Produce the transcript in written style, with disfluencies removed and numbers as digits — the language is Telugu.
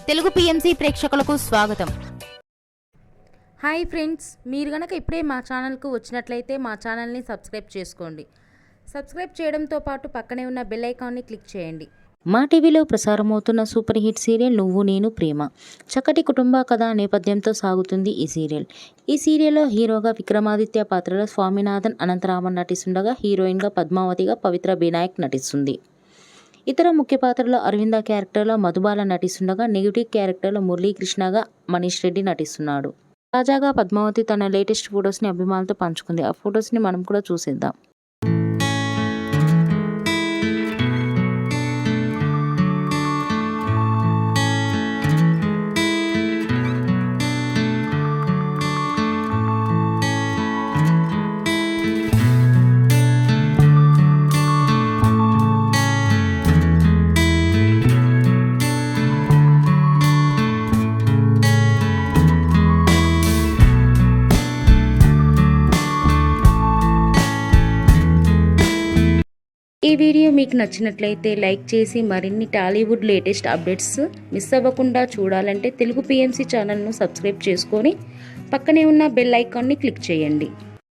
తెలుగు పిఎంసి ప్రేక్షకులకు స్వాగతం. హాయ్ ఫ్రెండ్స్, మీరు గనక ఇప్పుడే మా ఛానల్కు వచ్చినట్లయితే మా ఛానల్ని సబ్స్క్రైబ్ చేసుకోండి. సబ్స్క్రైబ్ చేయడంతో పాటు పక్కనే ఉన్న బెల్ ఐకాన్ని క్లిక్ చేయండి. మా టీవీలో ప్రసారమవుతున్న సూపర్ హిట్ సీరియల్ నువ్వు నేను ప్రేమ. చక్కటి కుటుంబ కథ నేపథ్యంతో సాగుతుంది ఈ సీరియల్. ఈ సీరియల్లో హీరోగా విక్రమాదిత్య పాత్రలో స్వామినాథన్ అనంతరామన్ నటిస్తుండగా హీరోయిన్గా పద్మావతిగా పవిత్ర బినాయక్ నటిస్తుంది. ఇతర ముఖ్య పాత్రలో అరవింద క్యారెక్టర్లో మధుబాల నటిస్తుండగా నెగిటివ్ క్యారెక్టర్లో మురళీకృష్ణగా మనీష్ రెడ్డి నటిస్తున్నాడు. తాజాగా పద్మావతి తన లేటెస్ట్ ఫొటోస్ని అభిమానులతో పంచుకుంది. ఆ ఫొటోస్ని మనం కూడా చూసేద్దాం. ఈ వీడియో మీకు నచ్చినట్లయితే లైక్ చేసి మరిన్ని టాలీవుడ్ లేటెస్ట్ అప్డేట్స్ మిస్ అవ్వకుండా చూడాలంటే తెలుగు పిఎంసి ఛానల్ను సబ్స్క్రైబ్ చేసుకొని పక్కనే ఉన్న బెల్ ఐకాన్ని క్లిక్ చేయండి.